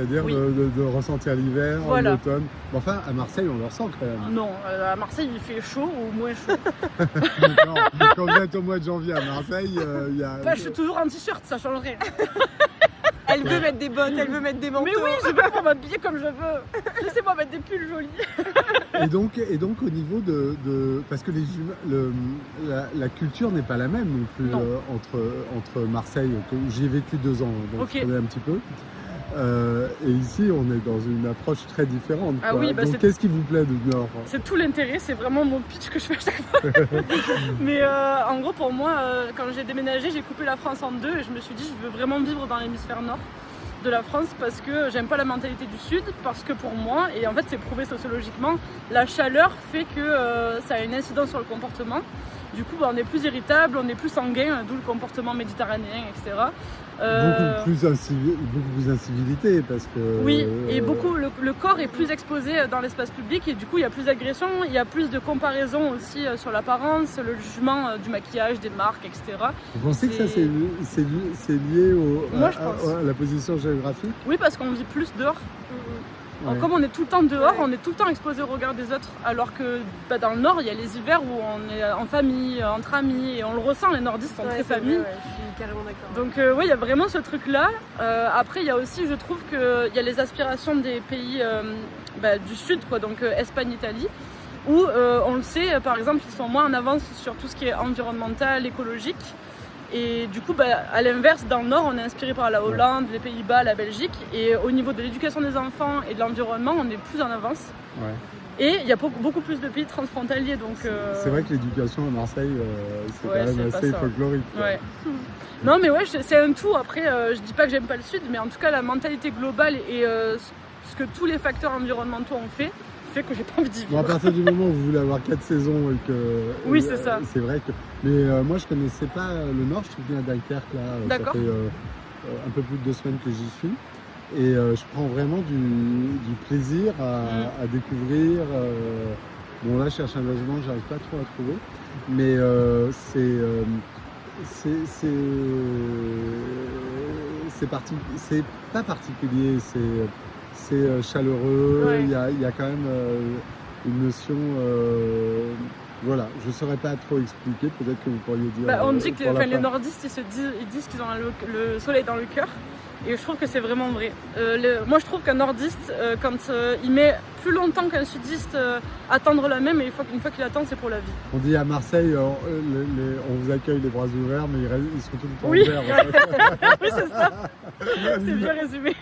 c'est-à-dire Oui. de ressentir l'hiver, Voilà. l'automne. Mais enfin, à Marseille, on le ressent quand même. Non, à Marseille, il fait chaud ou moins chaud. Non, quand vous êtes au mois de janvier à Marseille, il y a... Bah, je suis toujours en t-shirt, ça change rien. Elle veut mettre des bottes, elle veut mettre des manteaux. Mais oui, je vais pouvoir m'habiller comme je veux. Laissez-moi mettre des pulls jolis. Et donc au niveau parce que la culture n'est pas la même non plus Non. entre Marseille, j'y ai vécu 2 ans, donc Ok. je connais un petit peu. Et ici, on est dans une approche très différente. Ah quoi. oui, bah donc c'est- qu'est-ce qui vous plaît du Nord? C'est tout l'intérêt, c'est vraiment mon pitch que je fais à chaque fois. Mais en gros, pour moi, quand j'ai déménagé, j'ai coupé la France en deux et je me suis dit, je veux vraiment vivre dans l'hémisphère nord de la France parce que j'aime pas la mentalité du sud, parce que pour moi, et en fait c'est prouvé sociologiquement, la chaleur fait que ça a une incidence sur le comportement. Du coup, bah, on est plus irritable, on est plus sanguin, d'où le comportement méditerranéen, etc. Beaucoup plus d'incivilité parce que... Oui, et beaucoup, le corps est plus exposé dans l'espace public et du coup il y a plus d'agressions, il y a plus de comparaisons aussi sur l'apparence, le jugement du maquillage, des marques, etc. Vous pensez que ça c'est- c'est lié Moi, je pense. à la position géographique? Oui, parce qu'on vit plus dehors. Ouais. Comme on est tout le temps dehors, Ouais. on est tout le temps exposé au regard des autres, alors que bah, dans le nord, il y a les hivers où on est en famille, entre amis, et on le ressent, les nordistes sont Ouais, très c'est vrai, famille. ouais, je suis carrément d'accord. Donc oui, il y a vraiment ce truc-là. Après, il y a aussi, je trouve qu'il y a les aspirations des pays du sud, quoi, donc Espagne, Italie, où on le sait, par exemple, ils sont moins en avance sur tout ce qui est environnemental, écologique. Et du coup, à l'inverse, dans le nord, on est inspiré par la Hollande, les Pays-Bas, la Belgique. Et au niveau de l'éducation des enfants et de l'environnement, on est plus en avance. Ouais. Et il y a beaucoup plus de pays transfrontaliers. Donc, C'est vrai que l'éducation à Marseille, c'est Ouais, quand même c'est pas assez ça. folklorique. quoi. Ouais. Non, mais ouais, c'est un tout. Après, je dis pas que j'aime pas le sud, mais en tout cas, la mentalité globale et ce que tous les facteurs environnementaux ont fait que j'ai pas envie d'y Bon, à vivre. partir du moment où vous voulez avoir 4 saisons et que... Oui, c'est ça. C'est vrai que... Mais moi, je connaissais pas le Nord, je suis venu à Dunkerque, là. Ça D'accord. fait un peu plus de 2 semaines que j'y suis. Et je prends vraiment du plaisir à découvrir. Bon, là, je cherche un logement, j'arrive pas trop à trouver. Mais c'est pas particulier, c'est chaleureux, Ouais. il y a quand même une notion... voilà, je ne saurais pas trop expliquer, peut-être que vous pourriez dire... On dit que pour la les fin. nordistes, ils disent qu'ils ont le soleil dans le cœur. Et je trouve que c'est vraiment vrai. Moi, je trouve qu'un nordiste, quand il met plus longtemps qu'un sudiste à tendre la main, mais une fois qu'il attend, c'est pour la vie. On dit à Marseille, on vous accueille les bras ouverts, mais ils sont tout le temps Oui. ouverts. En fait. Oui, c'est ça. C'est bien résumé.